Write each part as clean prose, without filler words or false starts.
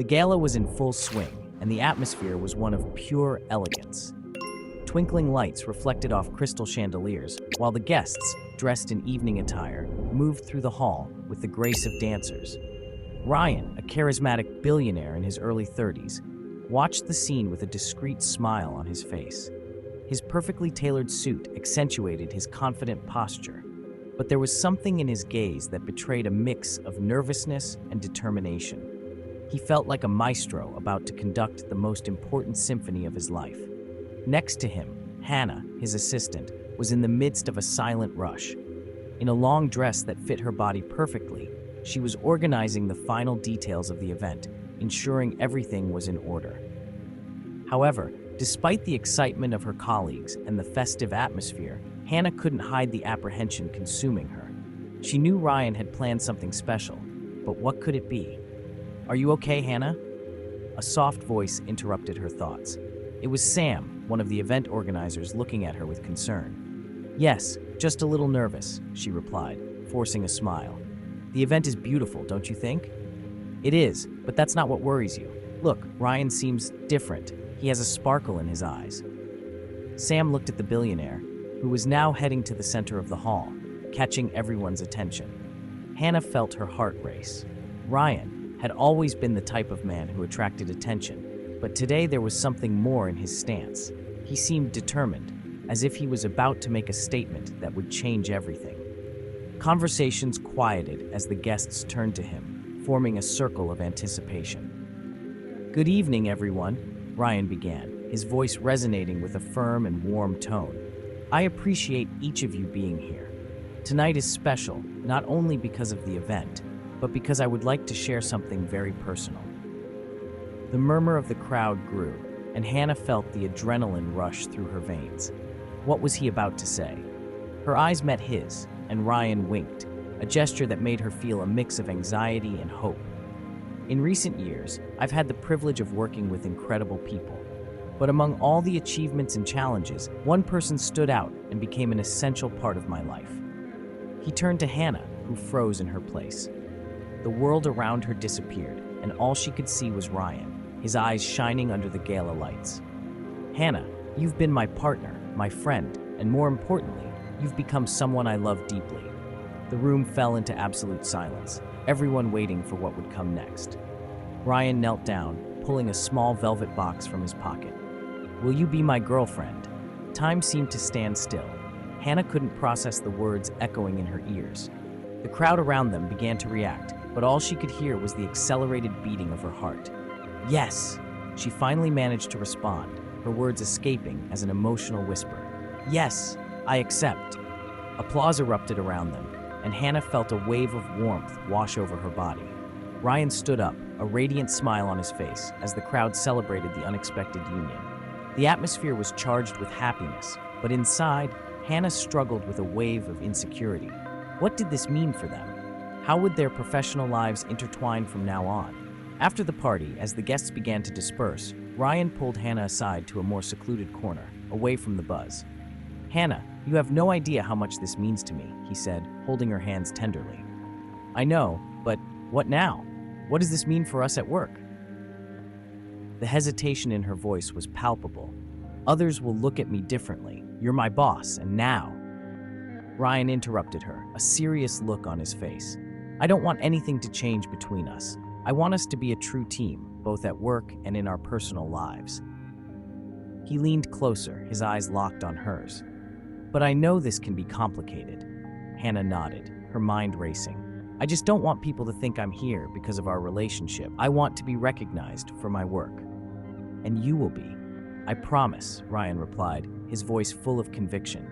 The gala was in full swing, and the atmosphere was one of pure elegance. Twinkling lights reflected off crystal chandeliers, while the guests, dressed in evening attire, moved through the hall with the grace of dancers. Ryan, a charismatic billionaire in his early 30s, watched the scene with a discreet smile on his face. His perfectly tailored suit accentuated his confident posture, but there was something in his gaze that betrayed a mix of nervousness and determination. He felt like a maestro about to conduct the most important symphony of his life. Next to him, Hannah, his assistant, was in the midst of a silent rush. In a long dress that fit her body perfectly, she was organizing the final details of the event, ensuring everything was in order. However, despite the excitement of her colleagues and the festive atmosphere, Hannah couldn't hide the apprehension consuming her. She knew Ryan had planned something special, but what could it be? "Are you okay, Hannah?" A soft voice interrupted her thoughts. It was Sam, one of the event organizers, looking at her with concern. "Yes, just a little nervous," she replied, forcing a smile. "The event is beautiful, don't you think?" "It is, but that's not what worries you. Look, Ryan seems different. He has a sparkle in his eyes." Sam looked at the billionaire, who was now heading to the center of the hall, catching everyone's attention. Hannah felt her heart race. Ryan had always been the type of man who attracted attention, but today there was something more in his stance. He seemed determined, as if he was about to make a statement that would change everything. Conversations quieted as the guests turned to him, forming a circle of anticipation. "Good evening, everyone," Ryan began, his voice resonating with a firm and warm tone. "I appreciate each of you being here. Tonight is special, not only because of the event, but because I would like to share something very personal." The murmur of the crowd grew, and Hannah felt the adrenaline rush through her veins. What was he about to say? Her eyes met his, and Ryan winked, a gesture that made her feel a mix of anxiety and hope. In recent years, I've had the privilege of working with incredible people. But among all the achievements and challenges, one person stood out and became an essential part of my life. He turned to Hannah, who froze in her place. The world around her disappeared, and all she could see was Ryan, his eyes shining under the gala lights. "Hannah, you've been my partner, my friend, and more importantly, you've become someone I love deeply." The room fell into absolute silence, everyone waiting for what would come next. Ryan knelt down, pulling a small velvet box from his pocket. "Will you be my girlfriend?" Time seemed to stand still. Hannah couldn't process the words echoing in her ears. The crowd around them began to react, but all she could hear was the accelerated beating of her heart. "Yes!" She finally managed to respond, her words escaping as an emotional whisper. "Yes, I accept." Applause erupted around them, and Hannah felt a wave of warmth wash over her body. Ryan stood up, a radiant smile on his face, as the crowd celebrated the unexpected union. The atmosphere was charged with happiness, but inside, Hannah struggled with a wave of insecurity. What did this mean for them? How would their professional lives intertwine from now on? After the party, as the guests began to disperse, Ryan pulled Hannah aside to a more secluded corner, away from the buzz. "Hannah, you have no idea how much this means to me," he said, holding her hands tenderly. "I know, but what now? What does this mean for us at work?" The hesitation in her voice was palpable. "Others will look at me differently. You're my boss, and now—" Ryan interrupted her, a serious look on his face. "I don't want anything to change between us. I want us to be a true team, both at work and in our personal lives." He leaned closer, his eyes locked on hers. "But I know this can be complicated." Hannah nodded, her mind racing. "I just don't want people to think I'm here because of our relationship. I want to be recognized for my work." "And you will be. I promise," Ryan replied, his voice full of conviction.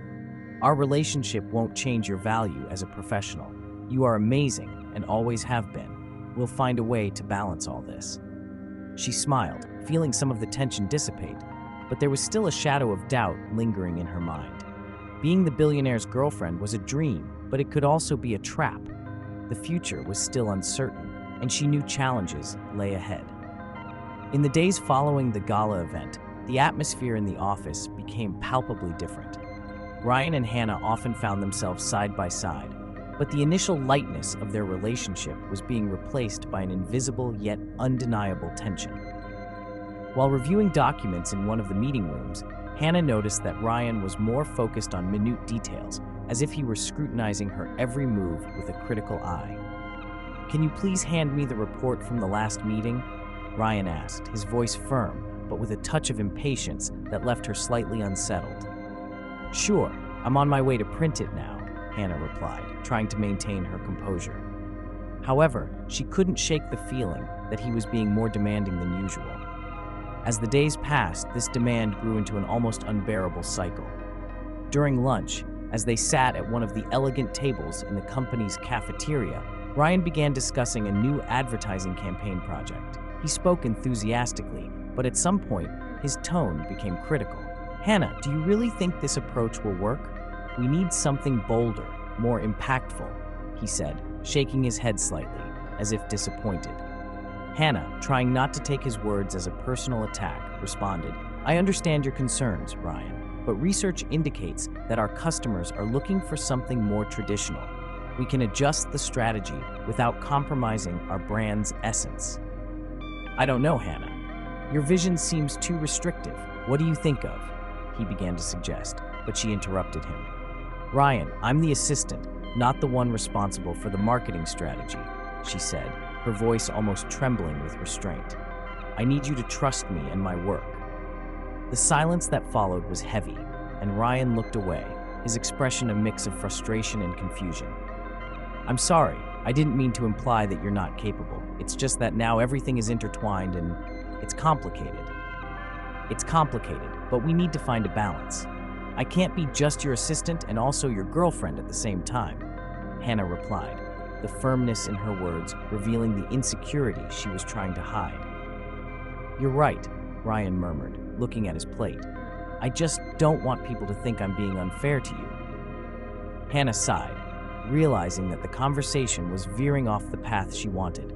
"Our relationship won't change your value as a professional. You are amazing and always have been. We'll find a way to balance all this." She smiled, feeling some of the tension dissipate, but there was still a shadow of doubt lingering in her mind. Being the billionaire's girlfriend was a dream, but it could also be a trap. The future was still uncertain, and she knew challenges lay ahead. In the days following the gala event, the atmosphere in the office became palpably different. Ryan and Hannah often found themselves side by side, But the initial lightness of their relationship was being replaced by an invisible yet undeniable tension. While reviewing documents in one of the meeting rooms, Hannah noticed that Ryan was more focused on minute details, as if he were scrutinizing her every move with a critical eye. "Can you please hand me the report from the last meeting?" Ryan asked, his voice firm, but with a touch of impatience that left her slightly unsettled. "Sure, I'm on my way to print it now," Hannah replied, trying to maintain her composure. However, she couldn't shake the feeling that he was being more demanding than usual. As the days passed, this demand grew into an almost unbearable cycle. During lunch, as they sat at one of the elegant tables in the company's cafeteria, Ryan began discussing a new advertising campaign project. He spoke enthusiastically, but at some point, his tone became critical. "Hannah, do you really think this approach will work? We need something bolder, more impactful," he said, shaking his head slightly, as if disappointed. Hannah, trying not to take his words as a personal attack, responded, "I understand your concerns, Ryan, but research indicates that our customers are looking for something more traditional. We can adjust the strategy without compromising our brand's essence." "I don't know, Hannah. Your vision seems too restrictive. What do you think of?" he began to suggest, but she interrupted him. "Ryan, I'm the assistant, not the one responsible for the marketing strategy," she said, her voice almost trembling with restraint. "I need you to trust me and my work." The silence that followed was heavy, and Ryan looked away, his expression a mix of frustration and confusion. "I'm sorry, I didn't mean to imply that you're not capable. It's just that now everything is intertwined and it's complicated. It's complicated, but we need to find a balance. I can't be just your assistant and also your girlfriend at the same time," Hannah replied, the firmness in her words revealing the insecurity she was trying to hide. "You're right," Ryan murmured, looking at his plate. "I just don't want people to think I'm being unfair to you." Hannah sighed, realizing that the conversation was veering off the path she wanted.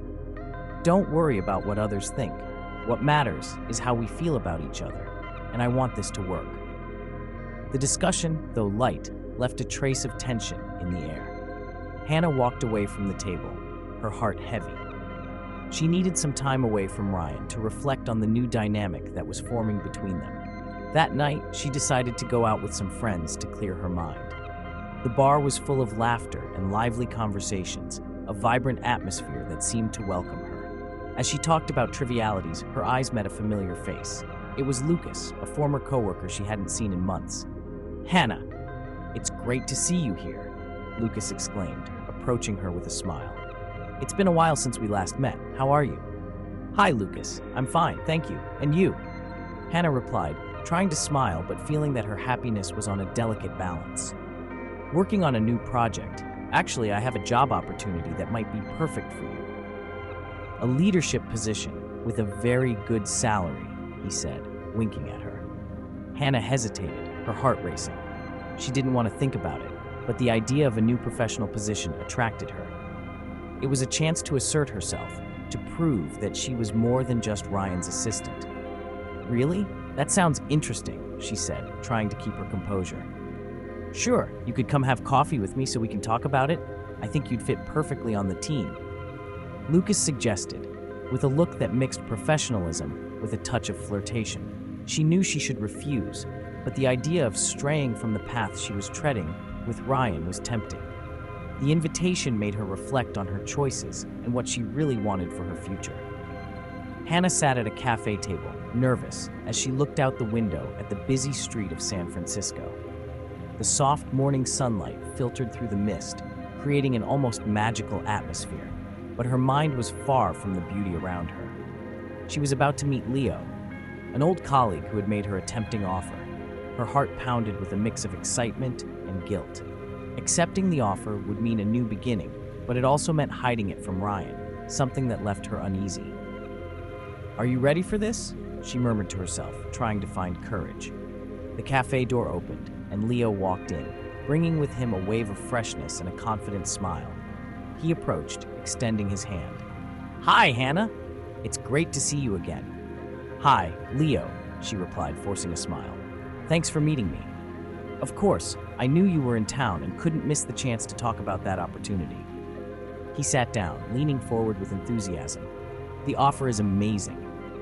"Don't worry about what others think. What matters is how we feel about each other, and I want this to work." The discussion, though light, left a trace of tension in the air. Hannah walked away from the table, her heart heavy. She needed some time away from Ryan to reflect on the new dynamic that was forming between them. That night, she decided to go out with some friends to clear her mind. The bar was full of laughter and lively conversations, a vibrant atmosphere that seemed to welcome her. As she talked about trivialities, her eyes met a familiar face. It was Lucas, a former coworker she hadn't seen in months. "Hannah, it's great to see you here," Lucas exclaimed, approaching her with a smile. "It's been a while since we last met. How are you?" "Hi, Lucas. I'm fine, thank you. And you?" Hannah replied, trying to smile but feeling that her happiness was on a delicate balance. "Working on a new project. Actually, I have a job opportunity that might be perfect for you. A leadership position with a very good salary," he said, winking at her. Hannah hesitated, her heart racing. She didn't want to think about it, but the idea of a new professional position attracted her. It was a chance to assert herself, to prove that she was more than just Ryan's assistant. "Really? That sounds interesting," she said, trying to keep her composure. "Sure, you could come have coffee with me so we can talk about it. I think you'd fit perfectly on the team," Lucas suggested, with a look that mixed professionalism with a touch of flirtation. She knew she should refuse, but the idea of straying from the path she was treading with Ryan was tempting. The invitation made her reflect on her choices and what she really wanted for her future. Hannah sat at a cafe table, nervous, as she looked out the window at the busy street of San Francisco. The soft morning sunlight filtered through the mist, creating an almost magical atmosphere, but her mind was far from the beauty around her. She was about to meet Leo, an old colleague who had made her a tempting offer. Her heart pounded with a mix of excitement and guilt. Accepting the offer would mean a new beginning, but it also meant hiding it from Ryan, something that left her uneasy. "Are you ready for this?" she murmured to herself, trying to find courage. The cafe door opened, and Leo walked in, bringing with him a wave of freshness and a confident smile. He approached, extending his hand. "Hi, Hannah. It's great to see you again." "Hi, Leo," she replied, forcing a smile. "Thanks for meeting me." "Of course. I knew you were in town and couldn't miss the chance to talk about that opportunity. He sat down, leaning forward with enthusiasm. The offer is amazing.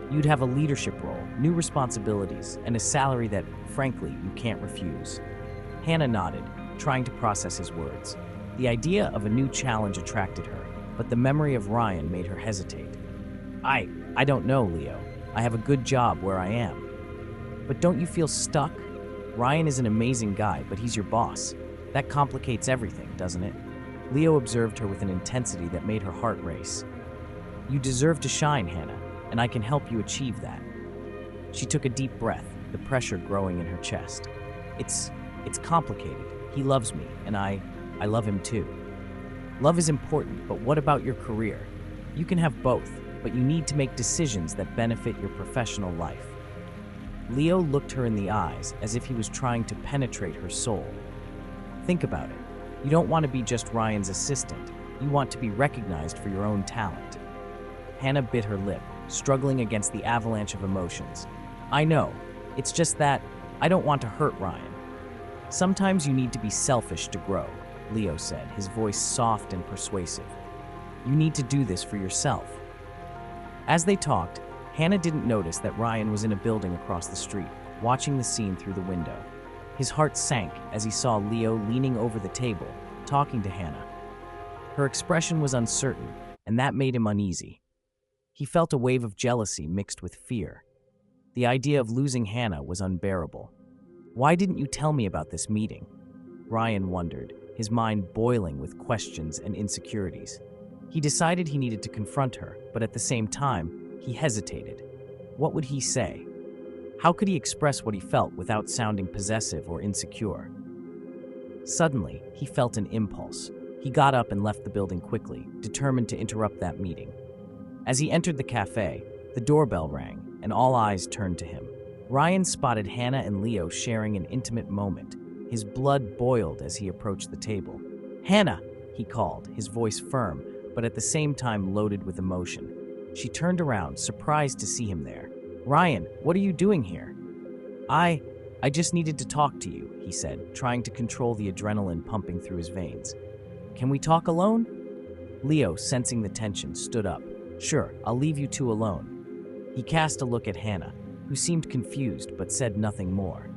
You'd have a leadership role, new responsibilities, and a salary that, frankly, you can't refuse. Hannah nodded, trying to process his words. The idea of a new challenge attracted her, but the memory of Ryan made her hesitate. I don't know, Leo. I have a good job where I am. But don't you feel stuck? Ryan is an amazing guy, but he's your boss. That complicates everything, doesn't it? Leo observed her with an intensity that made her heart race. You deserve to shine, Hannah, and I can help you achieve that. She took a deep breath, the pressure growing in her chest. It's complicated. He loves me, and I love him too. Love is important, but what about your career? You can have both, but you need to make decisions that benefit your professional life. Leo looked her in the eyes as if he was trying to penetrate her soul. Think about it. You don't want to be just Ryan's assistant. You want to be recognized for your own talent. Hannah bit her lip, struggling against the avalanche of emotions. I know. It's just that I don't want to hurt Ryan. Sometimes you need to be selfish to grow, Leo said, his voice soft and persuasive. You need to do this for yourself. As they talked, Hannah didn't notice that Ryan was in a building across the street, watching the scene through the window. His heart sank as he saw Leo leaning over the table, talking to Hannah. Her expression was uncertain, and that made him uneasy. He felt a wave of jealousy mixed with fear. The idea of losing Hannah was unbearable. Why didn't you tell me about this meeting? Ryan wondered, his mind boiling with questions and insecurities. He decided he needed to confront her, but at the same time, he hesitated. What would he say? How could he express what he felt without sounding possessive or insecure? Suddenly, he felt an impulse. He got up and left the building quickly, determined to interrupt that meeting. As he entered the cafe, the doorbell rang, and all eyes turned to him. Ryan spotted Hannah and Leo sharing an intimate moment. His blood boiled as he approached the table. "Hannah!" he called, his voice firm, but at the same time loaded with emotion. She turned around, surprised to see him there. "Ryan, what are you doing here?" I just needed to talk to you," he said, trying to control the adrenaline pumping through his veins. "Can we talk alone?" Leo, sensing the tension, stood up. "Sure, I'll leave you two alone." He cast a look at Hannah, who seemed confused but said nothing more.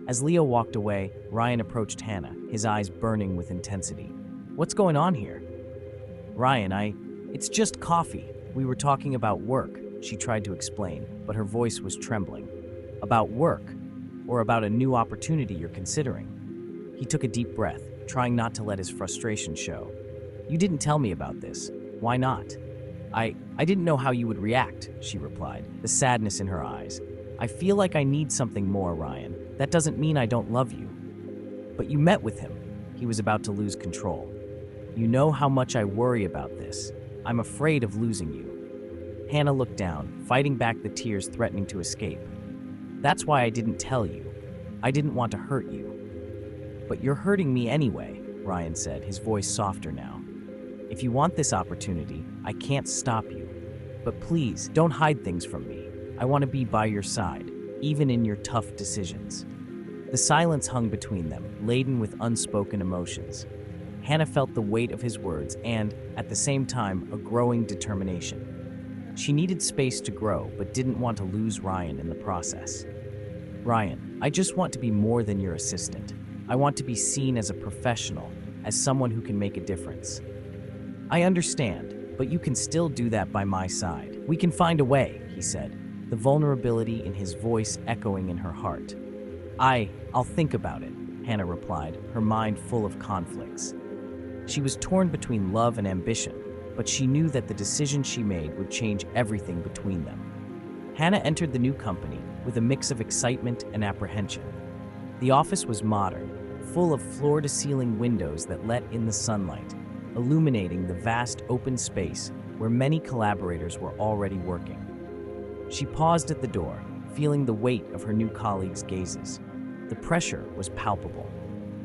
As Leo walked away, Ryan approached Hannah, his eyes burning with intensity. "What's going on here?" "Ryan, it's just coffee. We were talking about work," she tried to explain, but her voice was trembling. "About work? Or about a new opportunity you're considering?" He took a deep breath, trying not to let his frustration show. "You didn't tell me about this. Why not?" I didn't know how you would react," she replied, the sadness in her eyes. "I feel like I need something more, Ryan. That doesn't mean I don't love you." "But you met with him." He was about to lose control. "You know how much I worry about this. I'm afraid of losing you." Hannah looked down, fighting back the tears threatening to escape. "That's why I didn't tell you. I didn't want to hurt you." "But you're hurting me anyway," Ryan said, his voice softer now. "If you want this opportunity, I can't stop you. But please, don't hide things from me. I want to be by your side, even in your tough decisions." The silence hung between them, laden with unspoken emotions. Hannah felt the weight of his words and, at the same time, a growing determination. She needed space to grow, but didn't want to lose Ryan in the process. "Ryan, I just want to be more than your assistant. I want to be seen as a professional, as someone who can make a difference." "I understand, but you can still do that by my side. We can find a way," he said, the vulnerability in his voice echoing in her heart. I'll think about it," Hannah replied, her mind full of conflicts. She was torn between love and ambition, but she knew that the decision she made would change everything between them. Hannah entered the new company with a mix of excitement and apprehension. The office was modern, full of floor-to-ceiling windows that let in the sunlight, illuminating the vast open space where many collaborators were already working. She paused at the door, feeling the weight of her new colleagues' gazes. The pressure was palpable.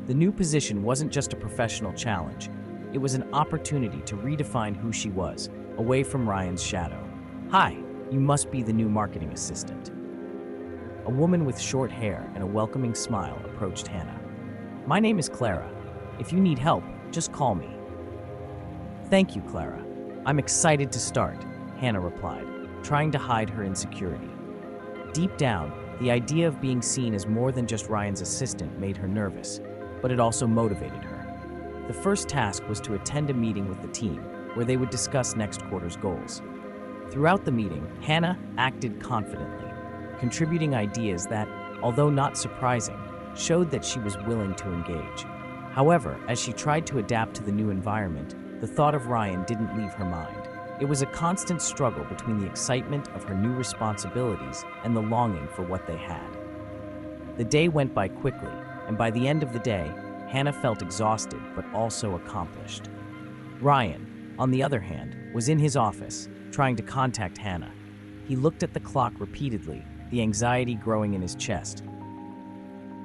The new position wasn't just a professional challenge. It was an opportunity to redefine who she was, away from Ryan's shadow. "Hi, you must be the new marketing assistant." A woman with short hair and a welcoming smile approached Hannah. My name is Clara. If you need help, just call me. Thank you, Clara. I'm excited to start, Hannah replied, trying to hide her insecurity. Deep down, the idea of being seen as more than just Ryan's assistant made her nervous, but it also motivated her. The first task was to attend a meeting with the team, where they would discuss next quarter's goals. Throughout the meeting, Hannah acted confidently, contributing ideas that, although not surprising, showed that she was willing to engage. However, as she tried to adapt to the new environment, the thought of Ryan didn't leave her mind. It was a constant struggle between the excitement of her new responsibilities and the longing for what they had. The day went by quickly, and by the end of the day, Hannah felt exhausted but also accomplished. Ryan, on the other hand, was in his office, trying to contact Hannah. He looked at the clock repeatedly, the anxiety growing in his chest.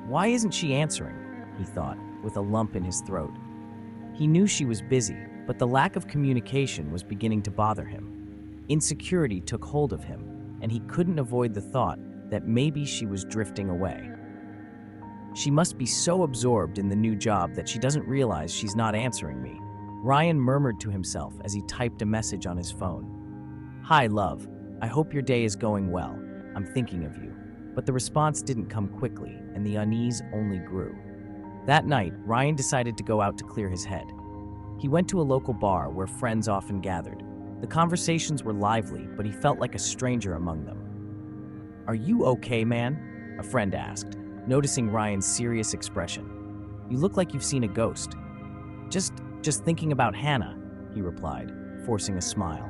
Why isn't she answering? He thought, with a lump in his throat. He knew she was busy, but the lack of communication was beginning to bother him. Insecurity took hold of him, and he couldn't avoid the thought that maybe she was drifting away. She must be so absorbed in the new job that she doesn't realize she's not answering me, Ryan murmured to himself as he typed a message on his phone. Hi, love. I hope your day is going well. I'm thinking of you. But the response didn't come quickly, and the unease only grew. That night, Ryan decided to go out to clear his head. He went to a local bar where friends often gathered. The conversations were lively, but he felt like a stranger among them. Are you okay, man? A friend asked, noticing Ryan's serious expression. You look like you've seen a ghost. Just thinking about Hannah, he replied, forcing a smile.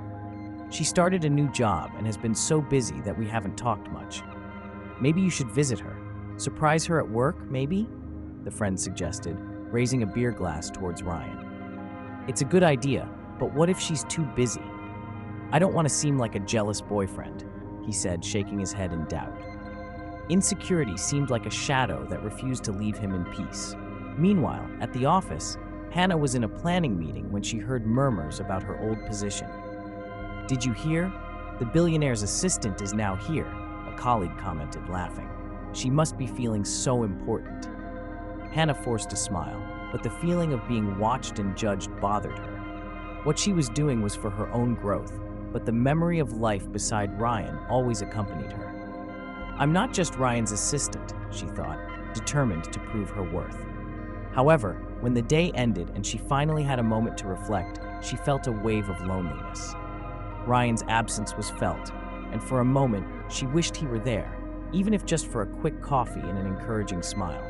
She started a new job and has been so busy that we haven't talked much. Maybe you should visit her. Surprise her at work, maybe? The friend suggested, raising a beer glass towards Ryan. It's a good idea, but what if she's too busy? I don't want to seem like a jealous boyfriend, he said, shaking his head in doubt. Insecurity seemed like a shadow that refused to leave him in peace. Meanwhile, at the office, Hannah was in a planning meeting when she heard murmurs about her old position. Did you hear? The billionaire's assistant is now here, a colleague commented, laughing. She must be feeling so important. Hannah forced a smile, but the feeling of being watched and judged bothered her. What she was doing was for her own growth, but the memory of life beside Ryan always accompanied her. I'm not just Ryan's assistant, she thought, determined to prove her worth. However, when the day ended and she finally had a moment to reflect, she felt a wave of loneliness. Ryan's absence was felt, and for a moment, she wished he were there, even if just for a quick coffee and an encouraging smile.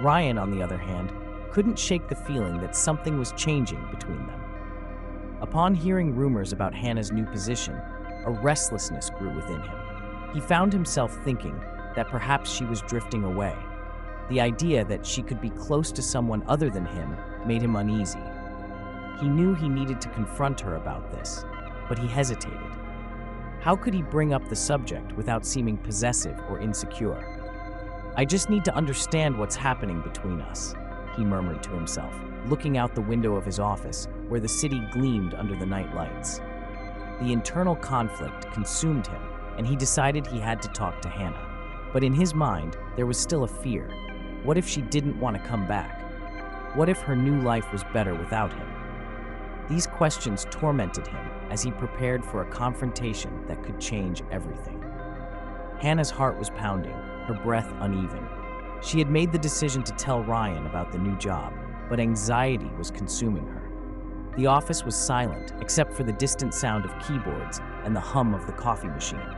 Ryan, on the other hand, couldn't shake the feeling that something was changing between them. Upon hearing rumors about Hannah's new position, a restlessness grew within him. He found himself thinking that perhaps she was drifting away. The idea that she could be close to someone other than him made him uneasy. He knew he needed to confront her about this, but he hesitated. How could he bring up the subject without seeming possessive or insecure? I just need to understand what's happening between us, he murmured to himself, looking out the window of his office where the city gleamed under the night lights. The internal conflict consumed him, and he decided he had to talk to Hannah. But in his mind, there was still a fear. What if she didn't want to come back? What if her new life was better without him? These questions tormented him as he prepared for a confrontation that could change everything. Hannah's heart was pounding, her breath uneven. She had made the decision to tell Ryan about the new job, but anxiety was consuming her. The office was silent, except for the distant sound of keyboards and the hum of the coffee machine.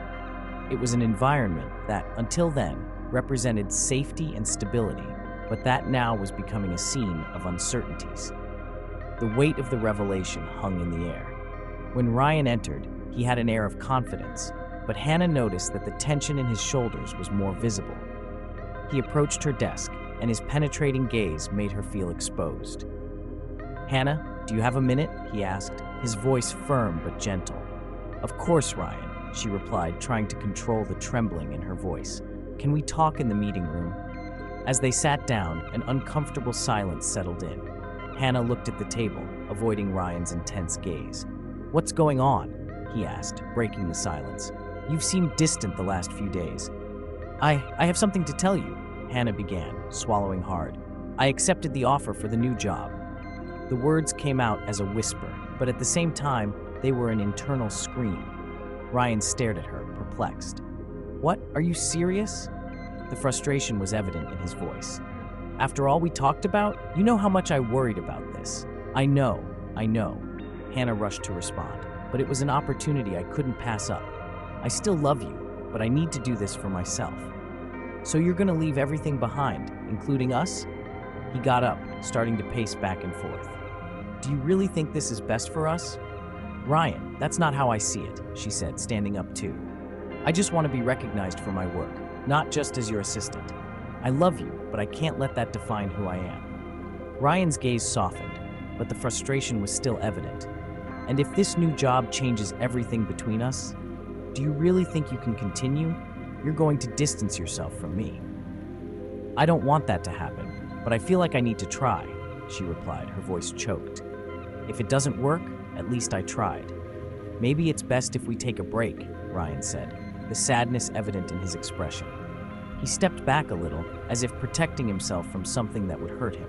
It was an environment that, until then, represented safety and stability, but that now was becoming a scene of uncertainties. The weight of the revelation hung in the air. When Ryan entered, he had an air of confidence, but Hannah noticed that the tension in his shoulders was more visible. He approached her desk, and his penetrating gaze made her feel exposed. Hannah, do you have a minute? He asked, his voice firm but gentle. Of course, Ryan, she replied, trying to control the trembling in her voice. Can we talk in the meeting room? As they sat down, an uncomfortable silence settled in. Hannah looked at the table, avoiding Ryan's intense gaze. What's going on? He asked, breaking the silence. You've seemed distant the last few days. I have something to tell you, Hannah began, swallowing hard. I accepted the offer for the new job. The words came out as a whisper, but at the same time, they were an internal scream. Ryan stared at her, perplexed. What? Are you serious? The frustration was evident in his voice. After all we talked about, you know how much I worried about this. I know. Hannah rushed to respond, but it was an opportunity I couldn't pass up. I still love you, but I need to do this for myself. So you're gonna leave everything behind, including us? He got up, starting to pace back and forth. Do you really think this is best for us? Ryan, that's not how I see it, she said, standing up too. I just want to be recognized for my work, not just as your assistant. I love you, but I can't let that define who I am. Ryan's gaze softened, but the frustration was still evident. And if this new job changes everything between us, do you really think you can continue? You're going to distance yourself from me. I don't want that to happen, but I feel like I need to try, she replied, her voice choked. If it doesn't work, at least I tried. Maybe it's best if we take a break, Ryan said, the sadness evident in his expression. He stepped back a little, as if protecting himself from something that would hurt him.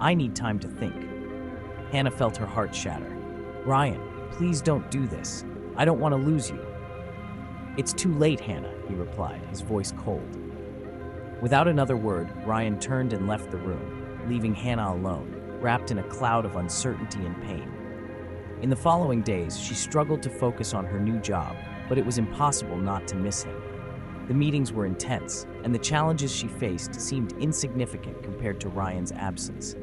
I need time to think. Hannah felt her heart shatter. Ryan, please don't do this. I don't want to lose you. It's too late, Hannah, he replied, his voice cold. Without another word, Ryan turned and left the room, leaving Hannah alone, wrapped in a cloud of uncertainty and pain. In the following days, she struggled to focus on her new job, but it was impossible not to miss him. The meetings were intense, and the challenges she faced seemed insignificant compared to Ryan's absence.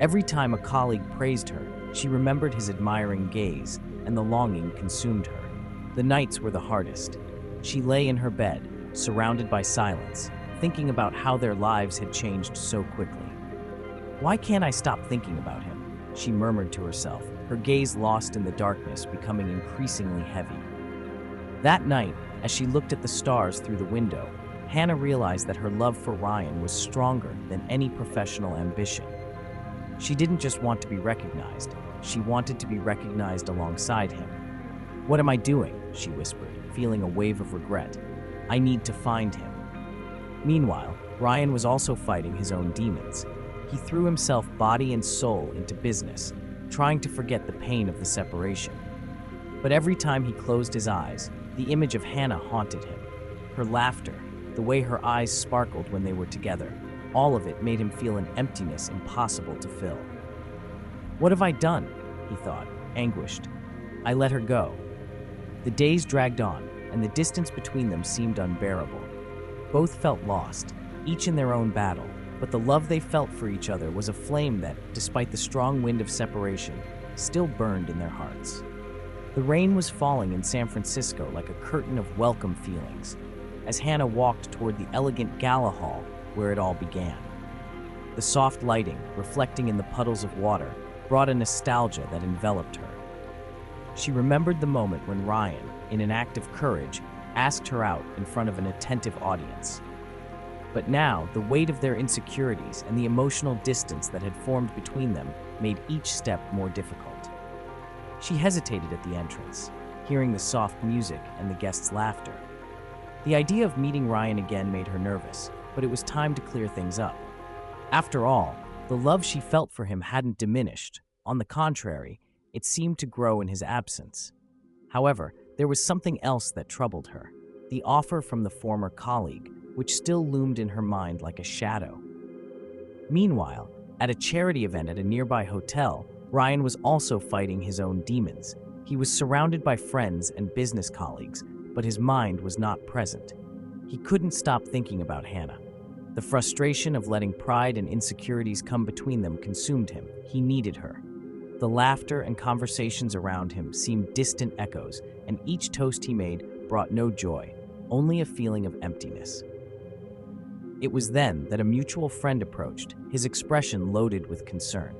Every time a colleague praised her, she remembered his admiring gaze, and the longing consumed her. The nights were the hardest. She lay in her bed, surrounded by silence, thinking about how their lives had changed so quickly. Why can't I stop thinking about him? She murmured to herself, her gaze lost in the darkness, becoming increasingly heavy. That night, as she looked at the stars through the window, Hannah realized that her love for Ryan was stronger than any professional ambition. She didn't just want to be recognized, she wanted to be recognized alongside him. What am I doing? She whispered, feeling a wave of regret. I need to find him. Meanwhile, Ryan was also fighting his own demons. He threw himself body and soul into business, trying to forget the pain of the separation. But every time he closed his eyes, the image of Hannah haunted him. Her laughter, the way her eyes sparkled when they were together, all of it made him feel an emptiness impossible to fill. What have I done? He thought, anguished. I let her go. The days dragged on, and the distance between them seemed unbearable. Both felt lost, each in their own battle, but the love they felt for each other was a flame that, despite the strong wind of separation, still burned in their hearts. The rain was falling in San Francisco like a curtain of welcome feelings, as Hannah walked toward the elegant gala hall where it all began. The soft lighting, reflecting in the puddles of water, brought a nostalgia that enveloped her. She remembered the moment when Ryan, in an act of courage, asked her out in front of an attentive audience. But now, the weight of their insecurities and the emotional distance that had formed between them made each step more difficult. She hesitated at the entrance, hearing the soft music and the guests' laughter. The idea of meeting Ryan again made her nervous, but it was time to clear things up. After all, the love she felt for him hadn't diminished. On the contrary, it seemed to grow in his absence. However, there was something else that troubled her, the offer from the former colleague, which still loomed in her mind like a shadow. Meanwhile, at a charity event at a nearby hotel, Ryan was also fighting his own demons. He was surrounded by friends and business colleagues, but his mind was not present. He couldn't stop thinking about Hannah. The frustration of letting pride and insecurities come between them consumed him. He needed her. The laughter and conversations around him seemed distant echoes, and each toast he made brought no joy, only a feeling of emptiness. It was then that a mutual friend approached, his expression loaded with concern.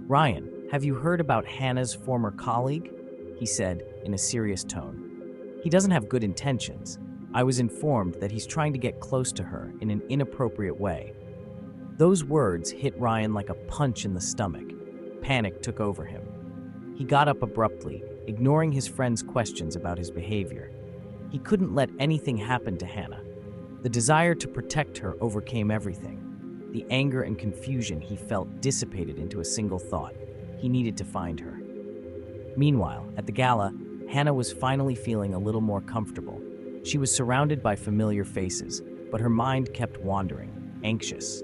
Ryan, have you heard about Hannah's former colleague? He said in a serious tone. He doesn't have good intentions. I was informed that he's trying to get close to her in an inappropriate way. Those words hit Ryan like a punch in the stomach. Panic took over him. He got up abruptly, ignoring his friend's questions about his behavior. He couldn't let anything happen to Hannah. The desire to protect her overcame everything. The anger and confusion he felt dissipated into a single thought. He needed to find her. Meanwhile, at the gala, Hannah was finally feeling a little more comfortable. She was surrounded by familiar faces, but her mind kept wandering, anxious.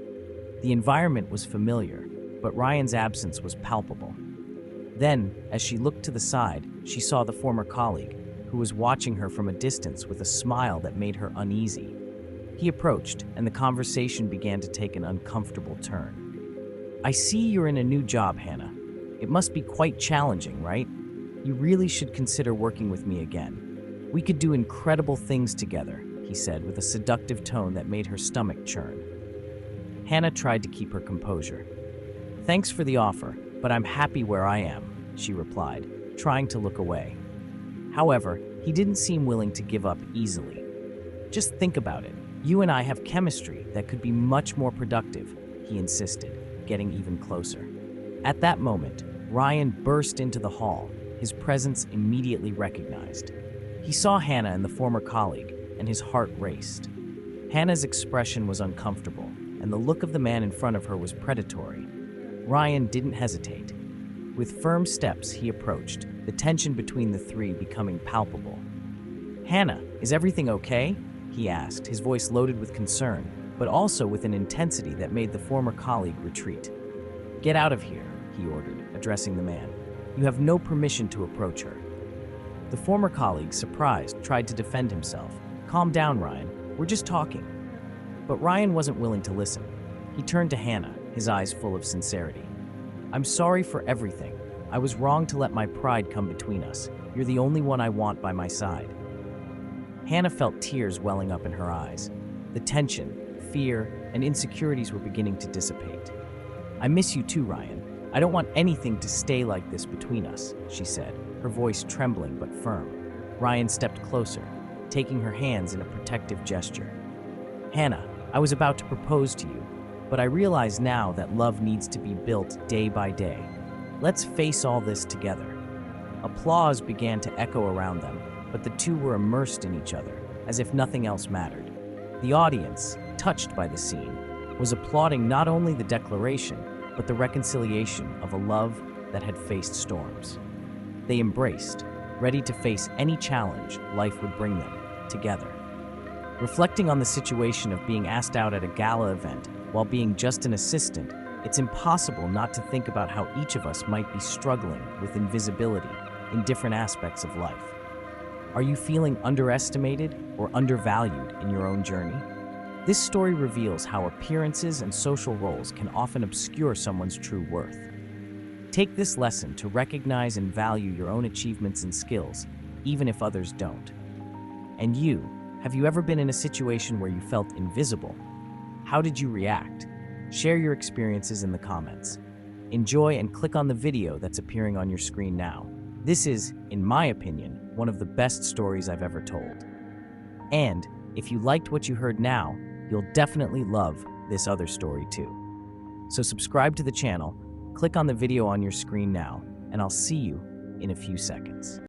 The environment was familiar, but Ryan's absence was palpable. Then, as she looked to the side, she saw the former colleague, who was watching her from a distance with a smile that made her uneasy. He approached, and the conversation began to take an uncomfortable turn. "I see you're in a new job, Hannah. It must be quite challenging, right? You really should consider working with me again. We could do incredible things together," he said with a seductive tone that made her stomach churn. Hannah tried to keep her composure. "Thanks for the offer, but I'm happy where I am," she replied, trying to look away. However, he didn't seem willing to give up easily. "Just think about it. You and I have chemistry that could be much more productive," he insisted, getting even closer. At that moment, Ryan burst into the hall, his presence immediately recognized. He saw Hannah and the former colleague, and his heart raced. Hannah's expression was uncomfortable, and the look of the man in front of her was predatory. Ryan didn't hesitate. With firm steps, he approached, the tension between the three becoming palpable. "Hannah, is everything okay?" he asked, his voice loaded with concern, but also with an intensity that made the former colleague retreat. "Get out of here," he ordered, addressing the man. "You have no permission to approach her." The former colleague, surprised, tried to defend himself. "Calm down, Ryan. We're just talking." But Ryan wasn't willing to listen. He turned to Hannah, his eyes full of sincerity. "I'm sorry for everything. I was wrong to let my pride come between us. You're the only one I want by my side." Hannah felt tears welling up in her eyes. The tension, fear, and insecurities were beginning to dissipate. "I miss you too, Ryan. I don't want anything to stay like this between us," she said, her voice trembling but firm. Ryan stepped closer, taking her hands in a protective gesture. "Hannah, I was about to propose to you, but I realize now that love needs to be built day by day. Let's face all this together." Applause began to echo around them, but the two were immersed in each other, as if nothing else mattered. The audience, touched by the scene, was applauding not only the declaration, but the reconciliation of a love that had faced storms. They embraced, ready to face any challenge life would bring them, together. Reflecting on the situation of being asked out at a gala event while being just an assistant, it's impossible not to think about how each of us might be struggling with invisibility in different aspects of life. Are you feeling underestimated or undervalued in your own journey? This story reveals how appearances and social roles can often obscure someone's true worth. Take this lesson to recognize and value your own achievements and skills, even if others don't. And you, have you ever been in a situation where you felt invisible? How did you react? Share your experiences in the comments. Enjoy and click on the video that's appearing on your screen now. This is, in my opinion, one of the best stories I've ever told. And if you liked what you heard now, you'll definitely love this other story too. So subscribe to the channel, click on the video on your screen now, and I'll see you in a few seconds.